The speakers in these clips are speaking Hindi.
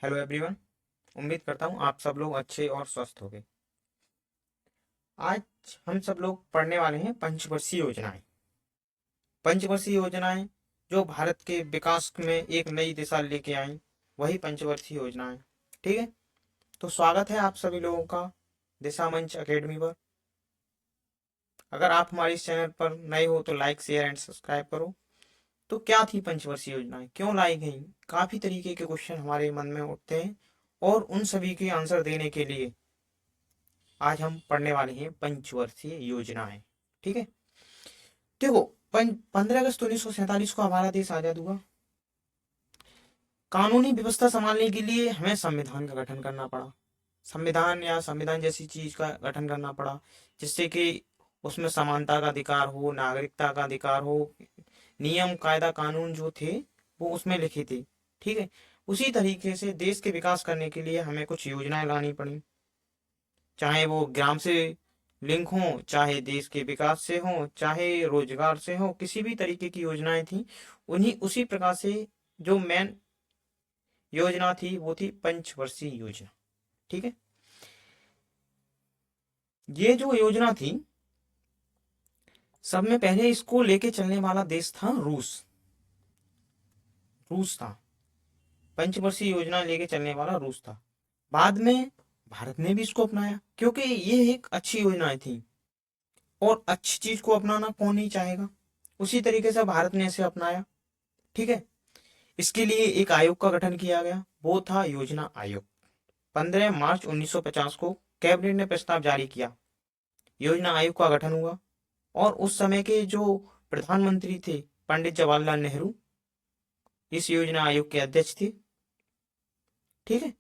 Hello everyone. उम्मीद करता हूँ आप सब लोग अच्छे और स्वस्थ होंगे। आज हम सब लोग पढ़ने वाले हैं पंचवर्षीय योजनाएं। पंचवर्षीय योजनाएं जो भारत के विकास में एक नई दिशा लेके आई, वही पंचवर्षीय योजनाएं। ठीक है, तो स्वागत है आप सभी लोगों का दिशा मंच एकेडमी पर। अगर आप हमारे इस चैनल पर नए हो तो लाइक शेयर एंड सब्सक्राइब करो। तो क्या थी पंचवर्षीय योजनाएं, क्यों लाई गई? काफी तरीके के क्वेश्चन हमारे मन में उठते हैं और उन सभी के आंसर देने के लिए आज हम पढ़ने वाले हैं पंचवर्षीय योजनाएं। ठीक है, देखो 15 अगस्त 1947 को हमारा देश आजाद हुआ। कानूनी व्यवस्था संभालने के लिए हमें संविधान का गठन करना पड़ा। संविधान या संविधान जैसी चीज का गठन करना पड़ा, जिससे कि उसमें समानता का अधिकार हो, नागरिकता का अधिकार हो, नियम कायदा कानून जो थे वो उसमें लिखे थे। ठीक है, उसी तरीके से देश के विकास करने के लिए हमें कुछ योजनाएं लानी पड़ी, चाहे वो ग्राम से लिंक हो, चाहे देश के विकास से हो, चाहे रोजगार से हो, किसी भी तरीके की योजनाएं थी। उन्हीं उसी प्रकार से जो मेन योजना थी वो थी पंचवर्षीय योजना। ठीक है, ये जो योजना थी, सब में पहले इसको लेके चलने वाला देश था रूस। रूस था, पंचवर्षीय योजना लेके चलने वाला रूस था। बाद में भारत ने भी इसको अपनाया, क्योंकि ये एक अच्छी योजना थी और अच्छी चीज को अपनाना कौन नहीं चाहेगा। उसी तरीके से भारत ने इसे अपनाया। ठीक है, इसके लिए एक आयोग का गठन किया गया, वो था योजना आयोग। 15 मार्च 1950 को कैबिनेट ने प्रस्ताव जारी किया, योजना आयोग का गठन हुआ और उस समय के जो प्रधानमंत्री थे पंडित जवाहरलाल नेहरू इस योजना आयोग के अध्यक्ष थे। ठीक है,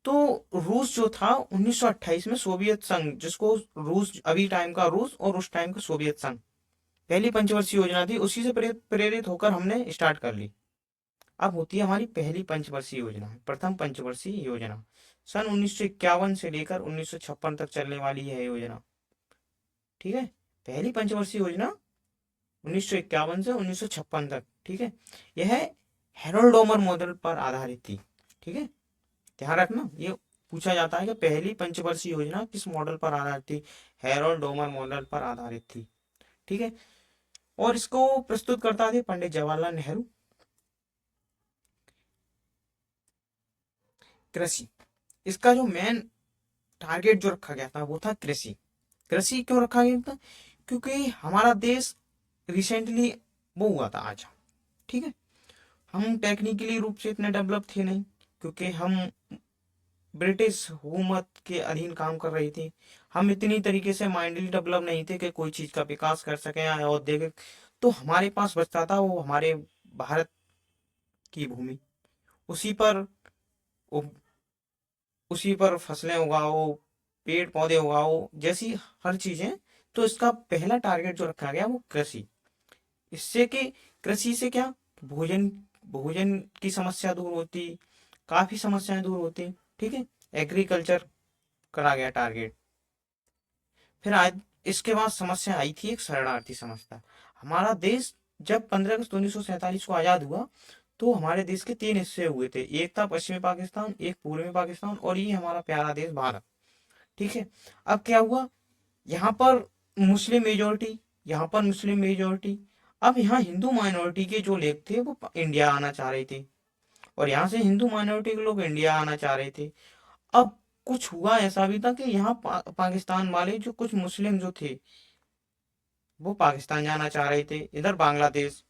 तो रूस जो था 1928 में सोवियत संघ, जिसको रूस अभी टाइम का रूस और उस टाइम का सोवियत संघ, पहली पंचवर्षीय योजना थी, उसी से प्रेरित होकर हमने स्टार्ट कर ली। अब होती है हमारी पहली पंचवर्षीय योजना, प्रथम पंचवर्षीय योजना। सन 1951 से लेकर 1956 तक चलने वाली है योजना। ठीक है, पहली पंचवर्षीय योजना 1951 से 1956 तक। ठीक है, यह हैरोल्ड डोमर मॉडल पर आधारित थी। ठीक है, ध्यान रखना, ये पूछा जाता है कि पहली पंचवर्षीय योजना किस मॉडल पर आधारित थी। हैरोल्ड डोमर मॉडल पर आधारित थी। ठीक है, और इसको प्रस्तुत करता थे पंडित जवाहरलाल नेहरू। कृषि, इसका जो मेन टारगेट जो रखा गया था वो था कृषि। कृषि क्यों रखा गया था? क्योंकि हमारा देश रिसेंटली वो हुआ था आज। ठीक है, हम टेक्निकली रूप से इतने डेवलप थे नहीं, क्योंकि हम ब्रिटिश हुकूमत के अधीन काम कर रही थी। हम इतनी तरीके से माइंडली डेवलप नहीं थे कि कोई चीज का विकास कर सके या औद्योगिक। तो हमारे पास बचता था वो हमारे भारत की भूमि, उसी पर उसी पर फसलें उगाओ, पेड़ पौधे उगाओ, जैसी हर चीजें। तो इसका पहला टारगेट जो रखा गया वो कृषि। इससे कि कृषि से क्या, भोजन भोजन की समस्या दूर होती, काफी समस्याएं दूर होती। ठीक है, एग्रीकल्चर करा गया टारगेट। फिर आज इसके बाद समस्या आई थी एक शरणार्थी समस्या। हमारा देश जब 15 अगस्त 1947 को आजाद हुआ, तो हमारे देश के तीन हिस्से हुए थे, एक था पश्चिमी पाकिस्तान, एक पूर्वी पाकिस्तान और ये हमारा प्यारा देश भारत। ठीक है, अब क्या हुआ, यहाँ पर मुस्लिम मेजोरिटी, यहाँ पर मुस्लिम मेजोरिटी। अब यहाँ हिंदू माइनॉरिटी के जो लोग थे वो इंडिया आना चाह रहे थे, और यहाँ से हिंदू माइनॉरिटी के लोग इंडिया आना चाह रहे थे। अब कुछ हुआ ऐसा भी था कि यहाँ पाकिस्तान वाले जो कुछ मुस्लिम जो थे वो पाकिस्तान जाना चाह रहे थे, इधर बांग्लादेश।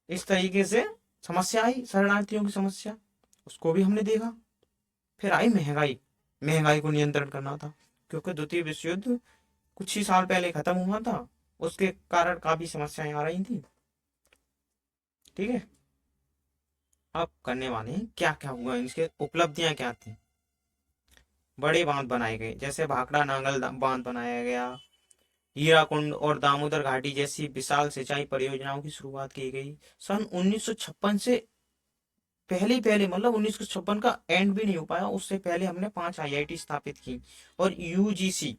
इस तरीके से समस्या आई, शरणार्थियों की समस्या, उसको भी हमने देखा। फिर आई महंगाई। महंगाई को नियंत्रण करना था, क्योंकि द्वितीय विश्व युद्ध कुछ ही साल पहले खत्म हुआ था, उसके कारण काफी समस्याएं आ रही थी। ठीक है, अब करने वाले हैं क्या क्या हुआ, इसके उपलब्धियां क्या थी। बड़े बांध बनाए गए, जैसे भाखड़ा नांगल बांध बनाया गया, हीराकुंड और दामोदर घाटी जैसी विशाल सिंचाई परियोजनाओं की शुरुआत की गई। सन 1956 से पहले पहले, मतलब 1956 का एंड भी नहीं हो पाया, उससे पहले हमने 5 आईआईटी स्थापित की और यूजीसी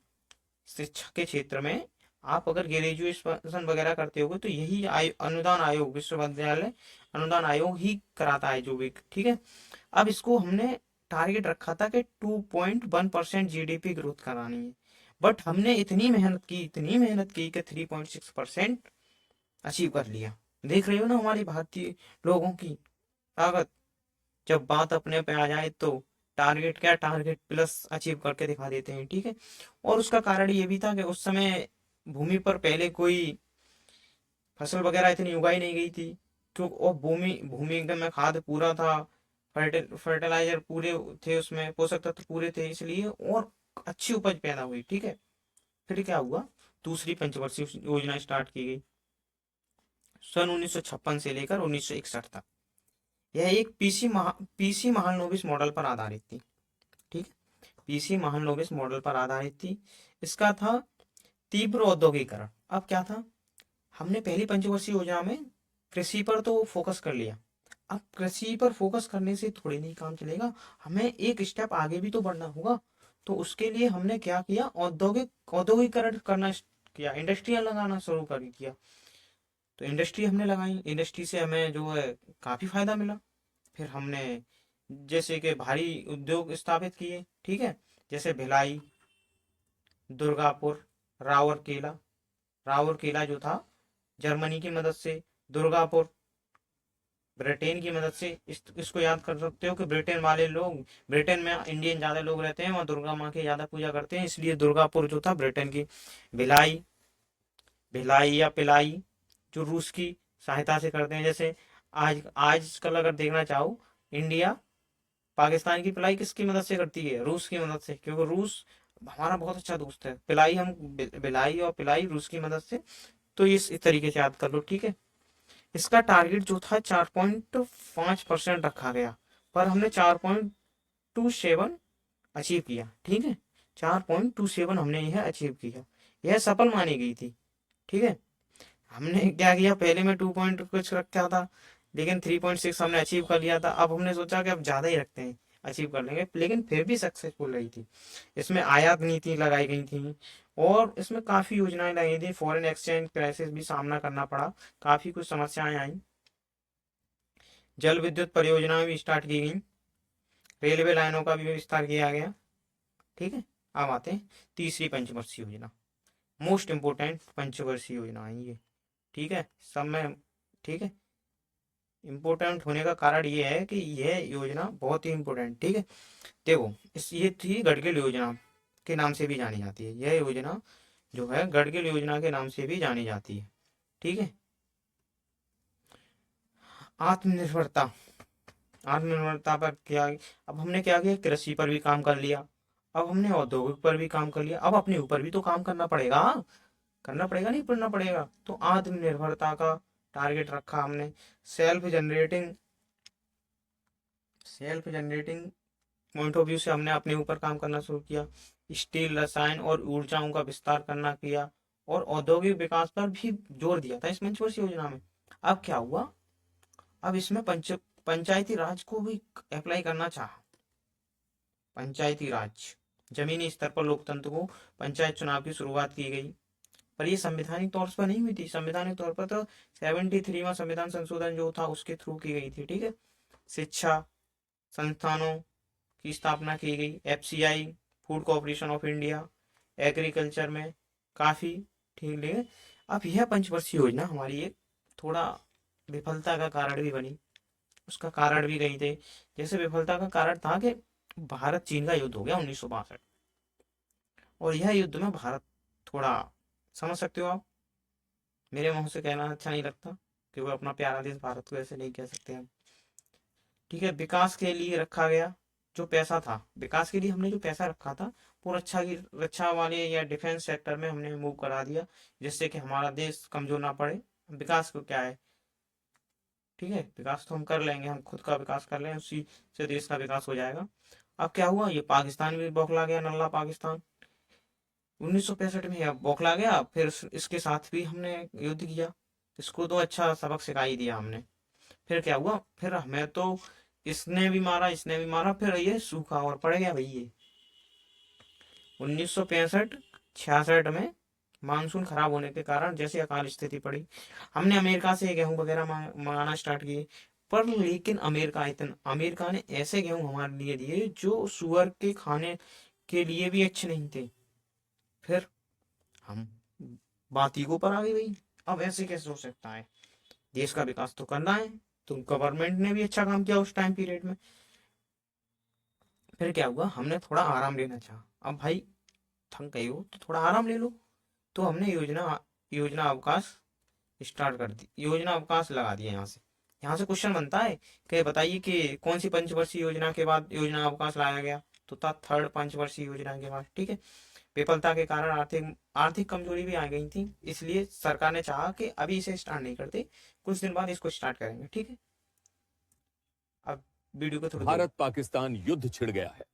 शिक्षा के क्षेत्र में आप अगर ग्रेजुएशन वगैरह करते होगे तो यही अनुदान आयोग, विश्वविद्यालय अनुदान आयोग ही कराता है जो भी, ठीक है। अब इसको हमने टारगेट रखा था कि 2.1% जीडीपी ग्रोथ करानी है, बट हमने इतनी मेहनत की कि 3.6% अचीव कर लिया। देख रहे हो ना हमारी भारतीय लोगों की ताकत, जब बात अपने पे आ जाए तो टारगेट क्या, टारगेट प्लस अचीव करके दिखा देते हैं, ठीक है। और उसका कारण ये भी था कि उस समय भूमि पर पहले कोई फसल वगैरह इतनी उगाई नहीं गई थी, क्यों, और भूमि भूमि एकदम में खाद पूरा था, फर्टिलाइजर पूरे थे, उसमें पोषक तत्व पूरे थे, इसलिए और अच्छी उपज पैदा हुई, ठीक है। फिर क्या हुआ, दूसरी पंचवर्षीय योजना स्टार्ट की गई सन 1956 से लेकर 1961 तक। यह एक पीसी महालनोबिस मॉडल पर आधारित थी, ठीक है। पीसी महालनोबिस मॉडल पर आधारित थी। इसका था तीव्र औद्योगिकरण। अब क्या था, हमने पहली पंचवर्षीय योजना में कृषि पर तो फोकस कर लिया। अब कृषि पर फोकस करने से थोड़ी नहीं काम चलेगा, हमें एक स्टेप आगे भी तो बढ़ना होगा। तो उसके लिए हमने क्या किया, औद्योगिकरण करना किया, इंडस्ट्रियां लगाना शुरू कर दिया। तो इंडस्ट्री हमने लगाई, इंडस्ट्री से हमें जो है काफी फायदा मिला। फिर हमने जैसे कि भारी उद्योग स्थापित किए, ठीक है, जैसे भिलाई, दुर्गापुर, राउरकेला। राउरकेला जो था जर्मनी की मदद से, दुर्गापुर ब्रिटेन की मदद से। इसको याद कर सकते हो कि ब्रिटेन वाले लोग, ब्रिटेन में इंडियन ज्यादा लोग रहते हैं, वहाँ दुर्गा माँ की ज्यादा पूजा करते हैं, इसलिए दुर्गापुर जो था ब्रिटेन की। भिलाई, भिलाई या पिलाई जो रूस की सहायता से करते हैं। जैसे आजकल अगर देखना चाहो, इंडिया पाकिस्तान की पिलाई किसकी मदद से करती है, रूस की मदद से, क्योंकि रूस हमारा बहुत अच्छा दोस्त है। पिलाई हम भिलाई और पिलाई रूस की मदद से। तो इस तरीके से याद कर लो, ठीक है। इसका टारगेट जो था 4.5% रखा गया, पर हमने 4.27 अचीव किया, ठीक है। 4.27 हमने यह अचीव किया, यह सफल मानी गई थी, ठीक है। हमने क्या किया, पहले में 2 पॉइंट कुछ रखा था, लेकिन 3.6 हमने अचीव कर लिया था। अब हमने सोचा कि अब ज्यादा ही रखते हैं, अचीव कर लेंगे, लेकिन फिर भी सक्सेसफुल रही थी। इसमें आयात नीति लगाई गई थी, और इसमें काफी योजनाएं लगाई थी। फॉरेन एक्सचेंज क्राइसिस भी सामना करना पड़ा, काफी कुछ समस्याएं आई। जल विद्युत परियोजनाएं भी स्टार्ट की गई, रेलवे लाइनों का भी विस्तार किया गया, ठीक है। अब आते हैं तीसरी पंचवर्षीय योजना, मोस्ट इंपोर्टेंट पंचवर्षीय योजना है ये, ठीक है। सब में, ठीक है, इम्पोर्टेंट होने का कारण ये है कि यह योजना बहुत ही इम्पोर्टेंट, ठीक है। देखो, ये थी गडगिल योजना के नाम से भी जानी जाती है। यह योजना जो है गडगिल योजना के नाम से भी जानी जाती है, ठीक है। आत्मनिर्भरता, आत्मनिर्भरता पर क्या, अब हमने क्या किया, कृषि पर भी काम कर लिया, अब हमने औद्योगिक पर भी काम कर लिया, अब अपने ऊपर भी तो काम करना पड़ेगा, करना पड़ेगा, नहीं पढ़ना पड़ेगा। तो आत्मनिर्भरता का टारगेट रखा हमने। Self generating self generating point of view से हमने अपने ऊपर काम करना शुरू किया। स्टील, रसायन और ऊर्जाओं का विस्तार करना किया, और औद्योगिक विकास पर भी जोर दिया था इस पंचवर्षीय योजना में। अब क्या हुआ, अब इसमें पंचायती राज को भी अप्लाई करना चाहा। पंचायती राज, जमीनी स्तर पर लोकतंत्र को, पंचायत चुनाव की शुरुआत की गई। पर ये संवैधानिक तौर पर नहीं हुई थी, संवैधानिक तौर पर तो 73वां संविधान संशोधन जो था उसके थ्रू की गई थी, ठीक है। शिक्षा संस्थानों की स्थापना की गई, FCI, food corporation of India, agriculture में काफी, ठीक है। अब यह पंचवर्षीय योजना हमारी एक थोड़ा विफलता का कारण भी बनी, उसका कारण भी कही थे। जैसे विफलता का कारण था कि भारत चीन का युद्ध हो गया 1962, और यह युद्ध में भारत थोड़ा, समझ सकते हो आप, मेरे मुंह से कहना अच्छा नहीं लगता, क्योंकि अपना प्यारा देश भारत को ऐसे नहीं कह सकते हम, ठीक है। विकास के लिए रखा गया जो पैसा था, विकास के लिए हमने जो पैसा रखा था वो रक्षा की, रक्षा वाले या डिफेंस सेक्टर में हमने मूव करा दिया, जिससे कि हमारा देश कमजोर ना पड़े। विकास को क्या है, ठीक है, विकास तो हम कर लेंगे, हम खुद का विकास कर लेंगे, उसी से देश का विकास हो जाएगा। अब क्या हुआ, ये पाकिस्तान भी बौखला गया, नल्ला पाकिस्तान 1965 में यह बौखला गया। फिर इसके साथ भी हमने युद्ध किया, इसको तो अच्छा सबक सिखा ही दिया हमने। फिर क्या हुआ, फिर हमें तो इसने भी मारा, इसने भी मारा, फिर ये सूखा और पड़ गया भाई। ये 1965 66 में मानसून खराब होने के कारण जैसे अकाल स्थिति पड़ी, हमने अमेरिका से गेहूं वगैरह मंगाना स्टार्ट किए। पर लेकिन अमेरिका ने ऐसे गेहूं हमारे लिए दिए जो सुअर के खाने के लिए भी अच्छे नहीं थे। फिर हम बात ईगो पर आ गई भाई, अब ऐसे कैसे हो सकता है, देश का विकास तो करना है। तो गवर्नमेंट ने भी अच्छा काम किया उस टाइम पीरियड में। फिर क्या हुआ, हमने थोड़ा आराम लेना चाहा। अब भाई थक गए हो तो थोड़ा आराम ले लो। तो हमने योजना योजना अवकाश स्टार्ट कर दी, योजना अवकाश लगा दिया। यहाँ से क्वेश्चन बनता है कि बताइए कि कौन सी पंचवर्षीय योजना के बाद योजना अवकाश लाया गया। तो था थर्ड पंचवर्षीय योजना के बाद, ठीक है। विफलता के कारण आर्थिक आर्थिक कमजोरी भी आ गई थी, इसलिए सरकार ने चाहा कि अभी इसे स्टार्ट नहीं करते, कुछ दिन बाद इसको स्टार्ट करेंगे, ठीक है। अब वीडियो को थोड़ी देर भारत पाकिस्तान युद्ध छिड़ गया है।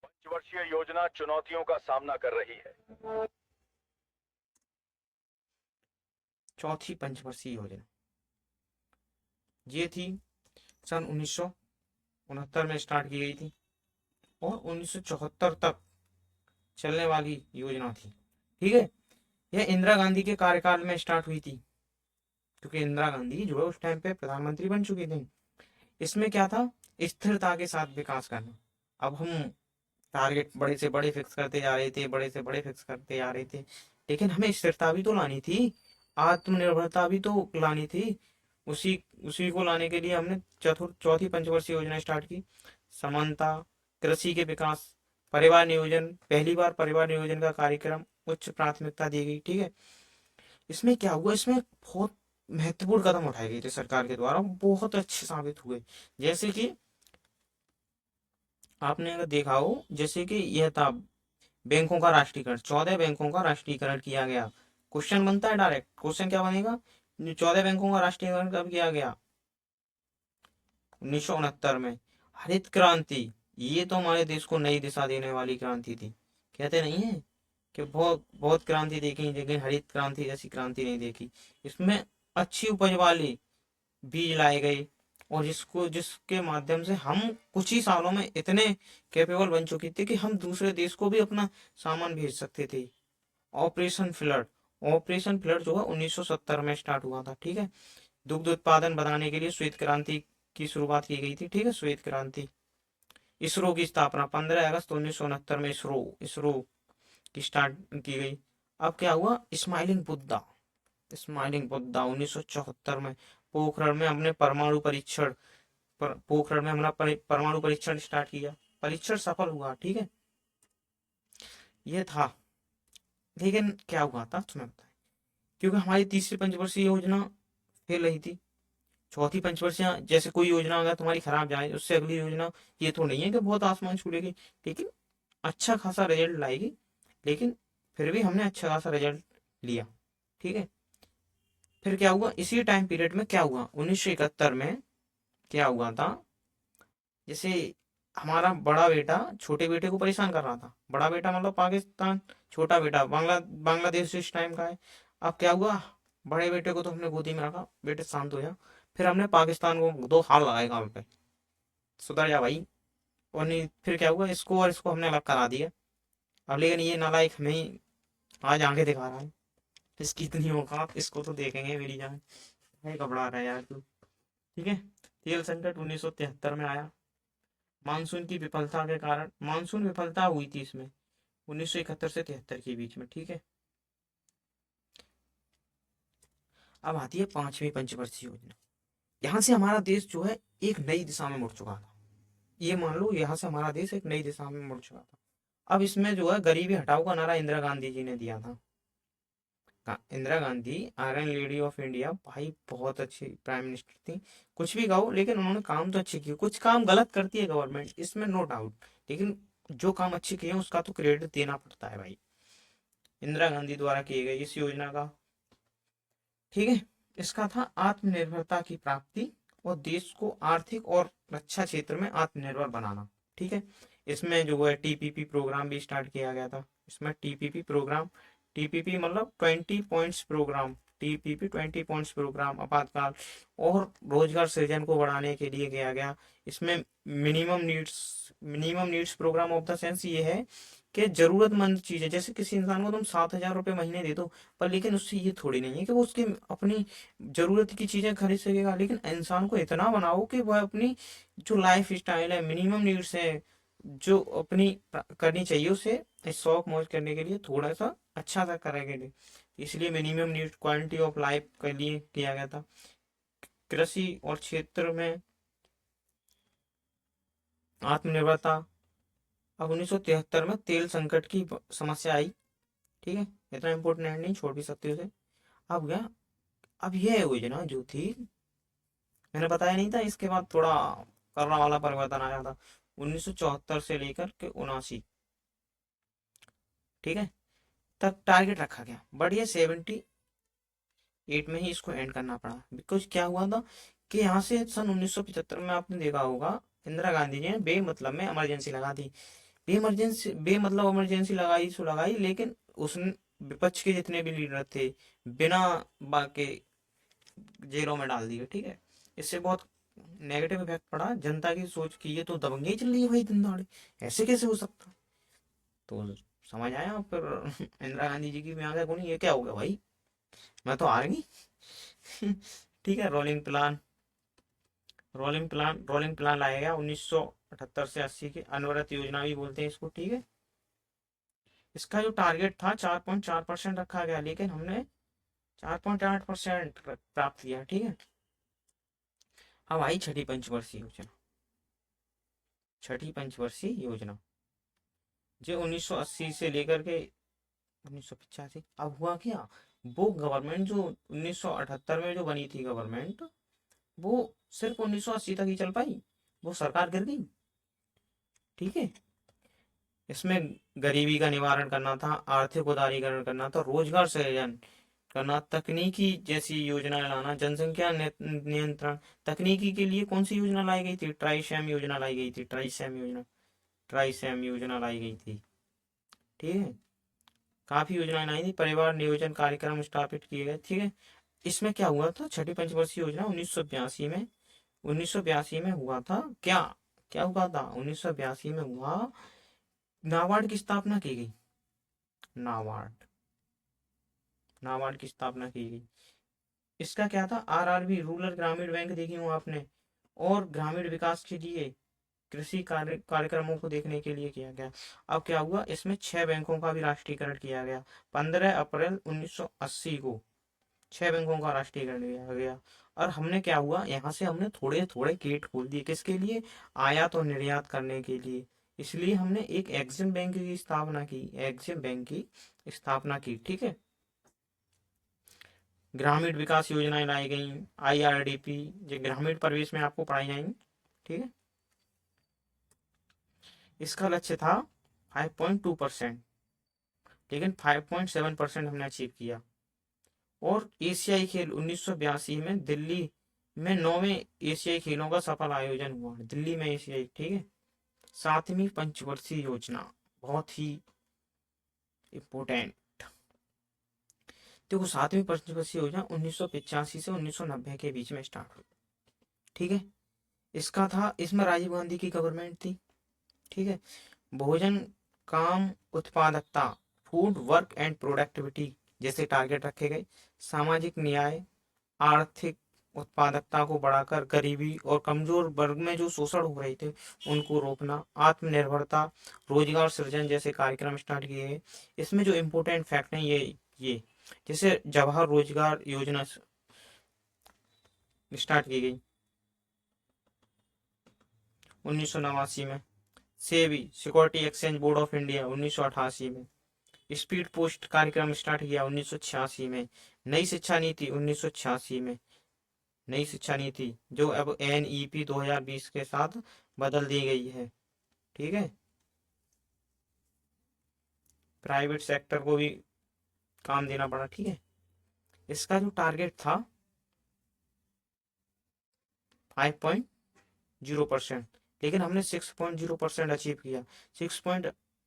पंचवर्षीय योजना चुनौतियों का सामना कर रही है। चौथी पंचवर्षीय योजना ये थी सन 1969 में स्टार्ट की गई थी और 1974 तक चलने वाली योजना थी, ठीक है। यह इंदिरा गांधी के कार्यकाल में स्टार्ट हुई थी, क्योंकि इंदिरा गांधी जो है उस टाइम पे प्रधानमंत्री बन चुकी थी। इसमें क्या था, स्थिरता के साथ विकास करना। अब हम टारगेट बड़े से बड़े फिक्स करते जा रहे थे, बड़े से बड़े फिक्स करते जा रहे थे, लेकिन हमें स्थिरता भी तो लानी थी, आत्मनिर्भरता भी तो लानी थी। उसी उसी को लाने के लिए हमने चौथी पंचवर्षीय योजना स्टार्ट की। समानता, कृषि के विकास, परिवार नियोजन, पहली बार परिवार नियोजन का कार्यक्रम उच्च प्राथमिकता दी गई, ठीक है। इसमें क्या हुआ, इसमें बहुत महत्वपूर्ण कदम उठाए गए थे सरकार के द्वारा, बहुत अच्छे साबित हुए। जैसे कि आपने अगर देखा हो, जैसे कि यह था बैंकों का राष्ट्रीयकरण, 14 बैंकों का राष्ट्रीयकरण किया गया। क्वेश्चन बनता है डायरेक्ट, क्वेश्चन क्या बनेगा, 14 बैंकों का राष्ट्रीयकरण कब किया गया, 1969 में। हरित क्रांति, ये तो हमारे देश को नई दिशा देने वाली क्रांति थी। कहते नहीं है कि बहुत बहुत क्रांति देखी लेकिन हरित क्रांति जैसी क्रांति नहीं देखी। इसमें अच्छी उपज वाले बीज लाए गए और जिसके माध्यम से हम कुछ ही सालों में इतने कैपेबल बन चुके थे कि हम दूसरे देश को भी अपना सामान भेज सकते थे। ऑपरेशन फ्लड, ऑपरेशन फ्लड जो है 1970 में स्टार्ट हुआ था, ठीक है। दुग्ध उत्पादन बढ़ाने के लिए श्वेत क्रांति की शुरुआत की गई थी, ठीक है, श्वेत क्रांति। इसरो की स्थापना 15 अगस्त 1969 में इसरो इसरो की स्टार्ट की गई। अब क्या हुआ, स्माइलिंग बुद्धा 1974 में पोखरण में हमने पोखरण में हमारा परमाणु परीक्षण स्टार्ट किया। परीक्षण सफल हुआ, ठीक है। ये था, लेकिन क्या हुआ था तुम्हें बताएं, क्योंकि हमारी तीसरी पंचवर्षीय योजना फेल रही थी। चौथी पंचवर्षीय जैसे कोई योजना अगर तुम्हारी खराब जाए उससे अगली योजना ये तो नहीं है कि बहुत आसमान छू लेगी, लेकिन अच्छा खासा रिजल्ट लाएगी। लेकिन फिर भी हमने अच्छा खासा रिजल्ट लिया, ठीक है। फिर क्या हुआ, इसी टाइम पीरियड में क्या हुआ, 1971 में क्या हुआ था, जैसे हमारा बड़ा बेटा छोटे बेटे को परेशान कर रहा था। बड़ा बेटा मतलब पाकिस्तान, छोटा बेटा बांग्लादेश इस टाइम का है। अब क्या हुआ, बड़े बेटे को तो हमने गोदी में रखा, बेटे शांत हो जा। फिर हमने पाकिस्तान को दो हाल लगाए गाँव पे, सुधर जा भाई। और नहीं, फिर क्या हुआ, इसको और इसको हमने अलग करा दिया। अब लेकिन ये नालायक हमें ही आज आगे दिखा रहा है, इसकी इतनी औकात, इसको तो देखेंगे मेरी जान। भाई घबरा रहा है यार तू, ठीक है। तेल संकट 1973 में आया। मानसून की विफलता के कारण, मानसून विफलता हुई थी इसमें 1971 से 73 के बीच में, ठीक है। अब आती है पांचवी पंचवर्षीय योजना। यहाँ से हमारा देश जो है एक नई दिशा में मुड़ चुका था। ये मान लो यहाँ से हमारा देश एक नई दिशा में मुड़ चुका था। अब इसमें जो है गरीबी हटाओ का नारा इंदिरा गांधी जी ने दिया था। Indira Gandhi iron lady of India, भाई बहुत अच्छी प्राइम मिनिस्टर थी। कुछ भी कहो लेकिन उन्होंने काम तो अच्छे किए। कुछ काम गलत करती है गवर्नमेंट, इसमें नो डाउट, लेकिन जो काम अच्छे किए उसका तो क्रेडिट देना पड़ता है भाई। इंदिरा गांधी द्वारा किए गए इस योजना का, ठीक है, इसका था आत्मनिर्भरता की प्राप्ति और देश को आर्थिक और रक्षा क्षेत्र में आत्मनिर्भर बनाना, ठीक है। इसमें जो है टीपीपी प्रोग्राम भी स्टार्ट किया गया था। इसमें टीपीपी प्रोग्राम, टीपीपी मतलब 20 points programme, TPP 20 points programme आपातकाल और रोजगार सृजन को बढ़ाने के लिए किया गया। इसमें minimum needs programme of the sense ये है कि जरूरतमंद चीजें, जैसे किसी इंसान को तुम 7,000 रुपये महीने दे दो, पर लेकिन उससे ये थोड़ी नहीं है कि वो उसकी अपनी जरूरत की चीजें खरीद सकेगा, लेकिन इंसान को इतना बनाओ कि वह अपनी जो लाइफ स्टाइल है, मिनिमम नीड्स है जो अपनी करनी चाहिए, उसे शौक मौज करने के लिए थोड़ा सा अच्छा सा करेंगे, इसलिए minimum need quality of life के लिए किया गया था। कृषि और क्षेत्र में आत्मनिर्भरता। अब 1973 में तेल संकट की समस्या आई, ठीक है, इतना इम्पोर्टेंट है नहीं, छोड़ भी सकते हो उसे। अब क्या, अब यह योजना जो थी, मैंने बताया नहीं था, इसके बाद थोड़ा करना वाला परिवर्तन आया था 1974 से लेकर के 79, ठीक है, तक टारगेट रखा गया, बट ये 78 में ही इसको एंड करना पड़ा। बिकॉज क्या हुआ था कि यहाँ से सन 1975 में आपने देखा होगा, इंदिरा गांधी जी ने बेमतलब में इमरजेंसी लगा दी। बेमतलब इमरजेंसी लगाई सो लगाई, लेकिन उसने विपक्ष के जितने भी लीडर थे बिना बाके जेलों में डाल दिए, ठीक है। इससे बहुत नेगेटिव इफेक्ट पड़ा, जनता की सोच की ये तो दबंगई चल रही है भाई दिन दहाड़े, ऐसे कैसे हो सकता। तो समझ आया फिर इंदिरा गांधी जी की भी आंखें खुली, ये क्या हो गया भाई, मैं तो हार गई। ठीक है, रोलिंग प्लान लाया गया 1978 से 80 की, अनवरत योजना भी बोलते हैं इसको, ठीक है। इसका जो टारगेट था 4.4% रखा गया, लेकिन हमने 4.8% प्राप्त किया, ठीक है। अब आई छठी पंचवर्षीय योजना जो 1980 से लेकर के 1985। अब हुआ क्या, वो गवर्नमेंट जो 1978 में जो बनी थी गवर्नमेंट, वो सिर्फ 1980 तक ही चल पाई, वो सरकार गिर गई, ठीक है। इसमें गरीबी का निवारण करना था, आर्थिक उदारीकरण करना था, रोजगार सृजन करना, तकनीकी जैसी योजनाएं लाना, जनसंख्या नियंत्रण। तकनीकी के लिए कौन सी योजना लाई गई थी, ट्राइसैम योजना लाई गई थी, ट्राइसैम योजना लाई गई थी, ठीक है। काफी योजनाएं लाई थी, परिवार नियोजन कार्यक्रम स्थापित किए गए, ठीक है। इसमें क्या हुआ था, छठी पंचवर्षीय योजना 1982 में हुआ था क्या, क्या हुआ था 1982 में हुआ, नाबार्ड की स्थापना की गई, नाबार्ड नाबार्ड की स्थापना की गई। इसका क्या था, RRB रूरल ग्रामीण बैंक देखी हूँ आपने, और ग्रामीण विकास के लिए कृषि कार्यक्रमों को देखने के लिए किया गया। अब क्या हुआ, इसमें 6 बैंकों का भी राष्ट्रीयकरण किया गया 15 अप्रैल 1980 को, 6 बैंकों का राष्ट्रीयकरण किया गया। और हमने क्या हुआ, यहाँ से हमने थोड़े थोड़े गेट खोल दिए, किसके लिए, आयात और निर्यात करने के लिए। इसलिए हमने एक एग्जिम बैंक की स्थापना की, ठीक है। ग्रामीण विकास योजनाएं लाई गई, IRDP, जो ग्रामीण परिवेश में आपको पढ़ाई जाएंगी, ठीक है। इसका लक्ष्य था 5.2%, लेकिन 5.7% हमने अचीव किया। और एशियाई खेल 1982 में दिल्ली में 9वें एशियाई खेलों का सफल आयोजन हुआ, दिल्ली में एशियाई, ठीक है। 7वीं पंचवर्षीय योजना बहुत ही इम्पोर्टेंट, देखो 7वीं पंचवर्षीय योजना 1985 से 1990 के बीच में स्टार्ट हुई, ठीक है। इसका था, इसमें राजीव गांधी की गवर्नमेंट थी, ठीक है। भोजन, काम, उत्पादकता, फूड वर्क एंड प्रोडक्टिविटी जैसे टारगेट रखे गए। सामाजिक न्याय, आर्थिक उत्पादकता को बढ़ाकर गरीबी और कमजोर वर्ग में जो शोषण हो रहे थे उनको रोकना। आत्मनिर्भरता, रोजगार सृजन जैसे कार्यक्रम स्टार्ट किए गए। इसमें जो इम्पोर्टेंट फैक्ट है ये जैसे जवाहर रोजगार योजना स्टार्ट की गई 1989 में। SEBI, security exchange board of India 1988 में। स्पीड पोस्ट कार्यक्रम स्टार्ट किया 1986 में। नई शिक्षा नीति 1986 में, नई शिक्षा नीति जो अब NEP 2020 के साथ बदल दी गई है, ठीक है। प्राइवेट सेक्टर को भी काम देना पड़ा, ठीक है। इसका जो टारगेट था 5.0%, लेकिन हमने 6.0% अचीव किया।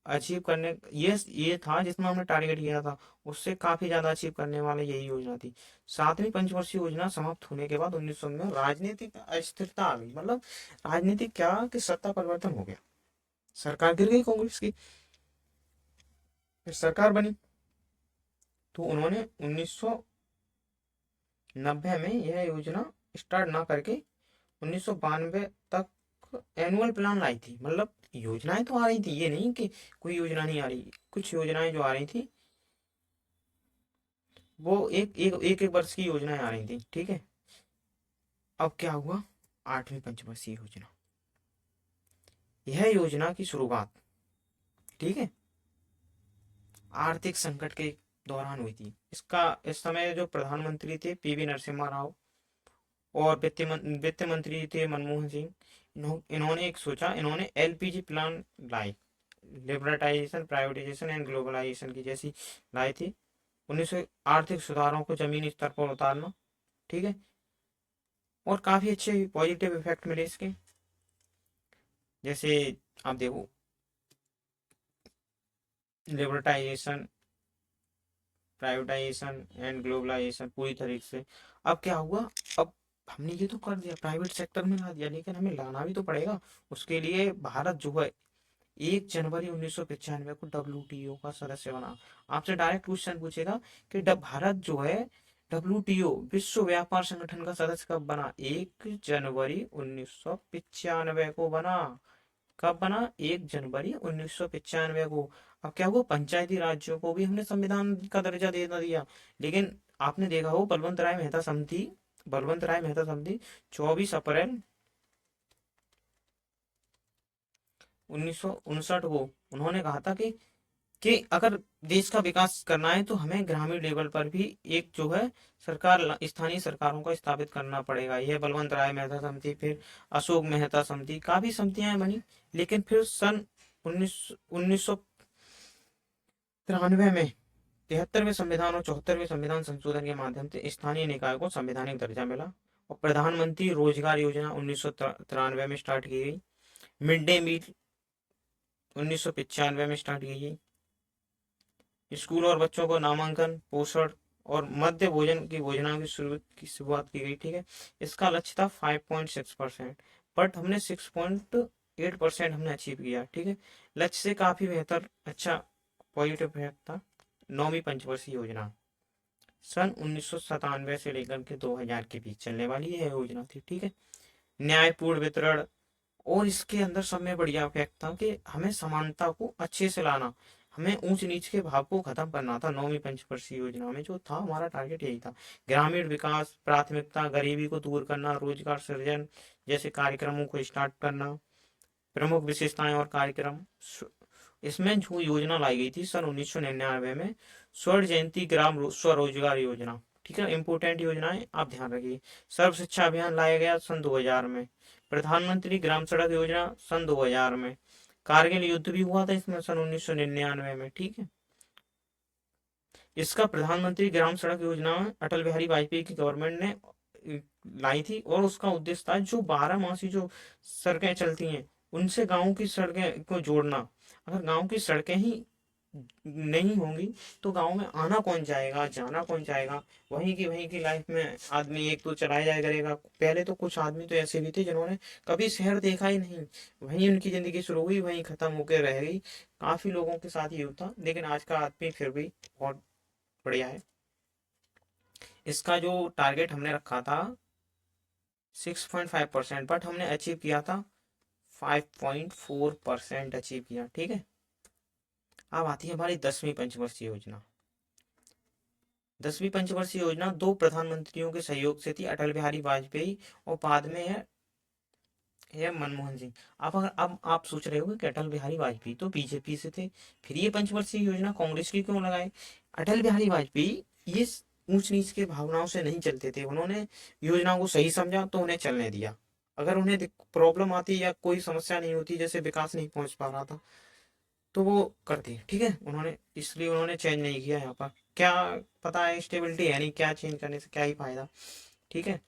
अचीव करने, ये था जितना हमने टारगेट किया था, उससे काफी ज्यादा अचीव करने वाले यही योजना थी। सातवीं पंचवर्षीय योजना समाप्त होने के बाद 1900 में राजनीतिक अस्थिरता आ गई। मतलब राजनीतिक क्या कि सत्ता परिवर्तन हो गया, सरकार गिर गई कांग्रेस की, फिर सरकार बनी। तो उन्होंने 1990 में यह योजना स्टार्ट ना करके 1992 तक एनुअल प्लान लाई थी। मतलब योजनाएं तो आ रही थी, ये नहीं कि कोई योजना नहीं आ रही, कुछ योजनाएं जो आ रही थी वो एक वर्ष की योजनाएं आ रही थी, ठीक है। अब क्या हुआ, आठवीं पंचवर्षीय योजना, यह योजना की शुरुआत, ठीक है, आर्थिक संकट के दौरान हुई थी। इसका इस समय जो प्रधानमंत्री थे पीवी नरसिम्हा राव और वित्त मंत्री थे मनमोहन सिंह। इन्होंने एक सोचा, इन्होंने एलपीजी प्लान लाई, लिबरटाइजेशन प्राइवेटाइजेशन एंड ग्लोबलाइजेशन की जैसी लाई थी। 1900 आर्थिक सुधारों को जमीनी स्तर पर उतारना, ठीक है, और काफी अच्छे पॉजिटिव इफेक्ट मिले इसके। जैसे आप देखो, लिबरटाइजेशन प्राइवेटाइजेशन एंड ग्लोबलाइजेशन पूरी तरीके से। अब क्या हुआ, अब हमने ये तो कर दिया, प्राइवेट सेक्टर में ला दिया, लेकिन हमें लाना भी तो पड़ेगा। उसके लिए भारत जो है 1 जनवरी 1995 को डब्ल्यूटीओ का सदस्य बना। आपसे डायरेक्ट क्वेश्चन पूछेगा कि भारत जो है डब्ल्यूटीओ विश्व व्यापार संगठन का सदस्य कब बना? 1 जनवरी 1995 को बना। कब बना? 1 जनवरी 1995 को। अब क्या हुआ, पंचायती राज्यों को भी हमने संविधान का दर्जा दे दिया। लेकिन आपने देखा हो बलवंत राय मेहता समिति 24 अप्रैल 1959 को उन्होंने कहा था कि अगर देश का विकास करना है तो हमें ग्रामीण लेवल पर भी एक जो है स्थानीय सरकारों का स्थापित करना पड़ेगा। यह बलवंत राय मेहता समिति, फिर अशोक मेहता समिति, काफी समितियां बनी। लेकिन फिर सन 1993 में 73वें संविधान और 74वें संविधान संशोधन के माध्यम से स्थानीय निकाय को संवैधानिक दर्जा मिला। और प्रधानमंत्री रोजगार योजना 1993 में स्टार्ट की गई। मिड डे मील 1995 में स्टार्ट की गई। स्कूल और बच्चों को नामांकन, पोषण और मध्य भोजन की योजना की शुरुआत की गई, ठीक है। इसका लक्ष्य था 5.6%, बट हमने 6.8% हमने अचीव किया, ठीक है। लक्ष्य से काफी बेहतर, अच्छा पॉजिटिव इफेक्ट था। नौवीं पंचवर्षीय योजना सन 1997 से लेकर के 2000 के बीच चलने वाली यह योजना थी, ठीक है। न्यायपूर्ण वितरण, और इसके अंदर सब में बढ़िया इफेक्ट था कि हमें समानता को अच्छे से लाना, हमें ऊंच नीच के भाव को खत्म करना था। नौवीं पंचवर्षीय योजना में जो था हमारा टारगेट यही था। ग्रामीण विकास प्राथमिकता, गरीबी को दूर करना, रोजगार सृजन जैसे कार्यक्रमों को स्टार्ट करना। प्रमुख विशेषताएं और कार्यक्रम, इसमें जो योजना लाई गई थी सन 1999 में, स्वर्ण जयंती ग्राम स्वरोजगार योजना, ठीक है, इंपोर्टेंट योजनाएं आप ध्यान रखिए। सर्व शिक्षा अभियान लाया गया सन 2000 में। प्रधानमंत्री ग्राम सड़क योजना सन 2000 में। कारगिल युद्ध भी हुआ था इसमें सन 1999 में, ठीक है। इसका प्रधानमंत्री ग्राम सड़क योजना अटल बिहारी वाजपेयी की गवर्नमेंट ने लाई थी, और उसका उद्देश्य था जो 12 मासी जो सड़कें चलती हैं उनसे गाँव की सड़कें को जोड़ना। अगर गाँव की सड़कें ही नहीं होंगी तो गांव में आना कौन जाएगा, जाना कौन जाएगा? वहीं की लाइफ में आदमी एक तो चलाया जाया करेगा। पहले तो कुछ आदमी तो ऐसे भी थे जिन्होंने कभी शहर देखा ही नहीं, वहीं उनकी जिंदगी शुरू हुई, वहीं खत्म होकर रह गई। काफी लोगों के साथ ये होता, लेकिन आज का आदमी फिर भी बहुत बढ़िया है। इसका जो टारगेट हमने रखा था 6.5%, बट हमने अचीव किया था 5.4% अचीव किया, ठीक है। अब आती है हमारी 10वीं पंचवर्षीय योजना। 10वीं पंचवर्षीय योजना दो प्रधानमंत्रियों के सहयोग से थी, अटल बिहारी वाजपेयी और बाद में है मनमोहन सिंह। अब आप सोच रहे हो कि अटल बिहारी वाजपेयी तो बीजेपी से थे, फिर ये पंचवर्षीय योजना कांग्रेस की क्यों लगाए? अटल बिहारी वाजपेयी ये ऊंच नीच के भावनाओं से नहीं चलते थे, उन्होंने योजना को सही समझा तो उन्हें चलने दिया। अगर उन्हें प्रॉब्लम आती या कोई समस्या नहीं होती, जैसे विकास नहीं पहुंच पा रहा था, तो वो करती, ठीक है। उन्होंने इसलिए उन्होंने चेंज नहीं किया यहाँ पर। क्या पता है, स्टेबिलिटी है नहीं, क्या चेंज करने से क्या ही फायदा, ठीक है।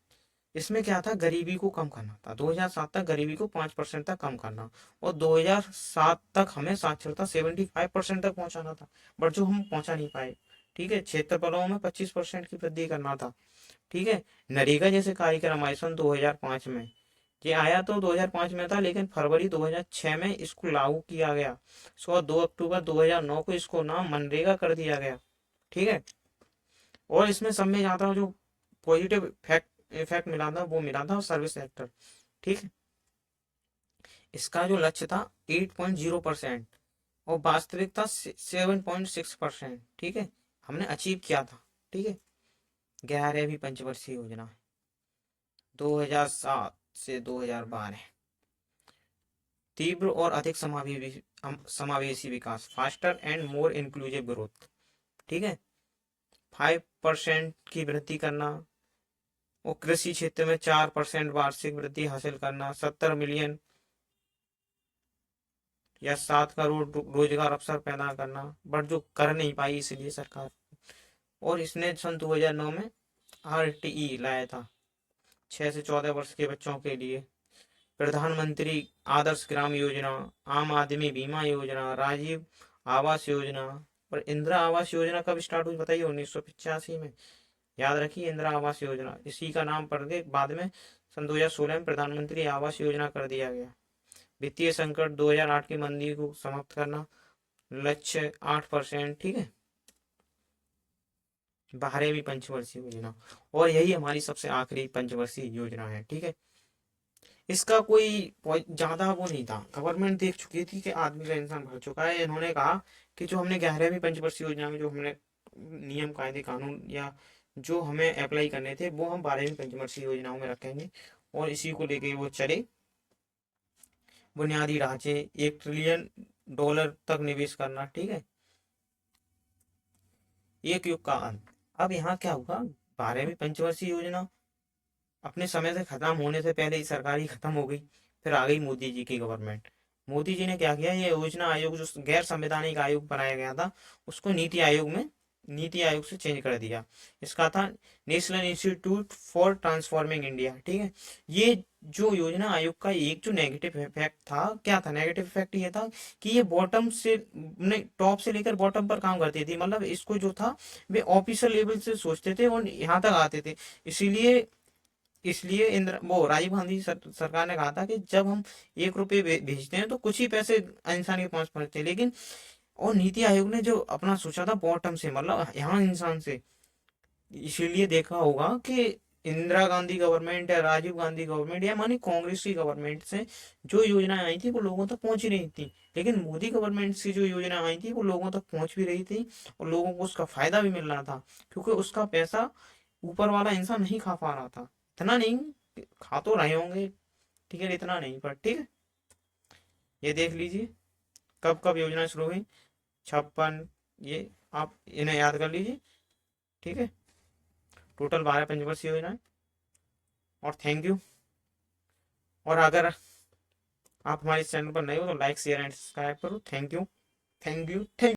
इसमें क्या था, गरीबी को कम करना था। 2007 तक गरीबी को 5% तक कम करना, और 2007 तक हमें साक्षरता 75% तक पहुंचाना था, बट जो हम पहुंचा नहीं पाए। ठीक है, क्षेत्रफलों में 25% की वृद्धि करना था। ठीक है, नरेगा जैसे कार्यक्रम आए सन 2005 में, ये आया तो 2005 में था, लेकिन फरवरी 2006 में इसको लागू किया गया। सो 2 अक्टूबर 2009 को इसको नाम मनरेगा कर दिया गया। ठीक है, और इसमें सब में ज्यादा जो पॉजिटिव इफेक्ट इफेक्ट मिला था वो मिला था सर्विस सेक्टर। ठीक है, इसका जो लक्ष्य था 8.0% और वास्तविक था 7.6%। ठीक है, हमने अचीव किया था। ठीक है, 11वीं पंचवर्षीय योजना 2007 से 2012, तीव्र और अधिक समावेशी विकास, faster and more inclusive growth. ठीक है, 5% की वृद्धि करना, और कृषि क्षेत्र में 4% वार्षिक वृद्धि हासिल करना, 70 मिलियन या 7 करोड़ रोजगार अवसर पैदा करना, बट जो कर नहीं पाई इसलिए सरकार। और इसने सन 2009 में RTE लाया था 6 से 14 वर्ष के बच्चों के लिए, प्रधानमंत्री आदर्श ग्राम योजना, आम आदमी बीमा योजना, राजीव आवास योजना। और इंदिरा आवास योजना कब स्टार्ट हुई बताइए? 1985 में। याद रखिए, इंदिरा आवास योजना, इसी का नाम पड़ के बाद में सन 2016 में प्रधानमंत्री आवास योजना कर दिया गया। वित्तीय संकट 2008 की मंदी को समाप्त करना, लक्ष्य 8%। ठीक है, 12वीं पंचवर्षीय योजना, और यही हमारी सबसे आखिरी पंचवर्षीय योजना है। ठीक है, इसका कोई ज्यादा वो नहीं था, गवर्नमेंट देख चुकी थी कि आदमी का इंसान भर चुका है। इन्होंने कहा कि जो हमने 11वीं पंचवर्षीय योजना में जो हमने नियम कायदे कानून या जो हमें अप्लाई करने थे वो हम 12वीं पंचवर्षीय योजनाओं में रखेंगे, और इसी को लेके वो चले। बुनियादी ढांचे, $1 ट्रिलियन तक निवेश करना। ठीक है, एक युग का अंत। अब यहाँ क्या होगा, 12वीं पंचवर्षीय योजना अपने समय से खत्म होने से पहले ही सरकारी खत्म हो गई। फिर आ गई मोदी जी की गवर्नमेंट। मोदी जी ने क्या किया, ये योजना आयोग जो गैर संवैधानिक आयोग बनाया गया था उसको नीति आयोग से चेंज कर दिया। इसका था national institute for transforming India. ठीक है, ये जो योजना आयोग का एक जो नेगेटिव इफेक्ट था, क्या था नेगेटिव इफेक्ट? ये था कि ये बॉटम से नहीं, टॉप से लेकर बॉटम पर काम करती थी। मतलब इसको जो था वे ऑफिशियल लेवल से सोचते थे और यहाँ तक आते थे। इसीलिए इसलिए इंदिरा वो राजीव गांधी सरकार ने कहा था कि जब हम 1 रुपये भेजते हैं तो कुछ ही पैसे इंसान के पास पहुंचते हैं, लेकिन और नीति आयोग ने जो अपना सोचा था बॉटम से, मतलब यहाँ इंसान से। इसीलिए देखा होगा कि इंदिरा गांधी गवर्नमेंट या राजीव गांधी गवर्नमेंट या मानी कांग्रेस की गवर्नमेंट से जो योजनाएं आई थी वो लोगों तक पहुंच ही नहीं थी, लेकिन मोदी गवर्नमेंट से जो योजना आई थी वो लोगों तक पहुंच भी रही थी और लोगों को उसका फायदा भी मिल रहा था, क्योंकि उसका पैसा ऊपर वाला इंसान नहीं खा पा रहा था। इतना नहीं, खा तो रहे होंगे, ठीक है, इतना नहीं, पर ठीक है। ये देख लीजिए कब कब योजना शुरू हुई, 56, ये आप इन्हें याद कर लीजिए। ठीक है, टोटल 12 पंचवर्षीय योजना है। और थैंक यू। और अगर आप हमारे चैनल पर नए हो तो लाइक शेयर एंड सब्सक्राइब करो। Thank you, thank you, thank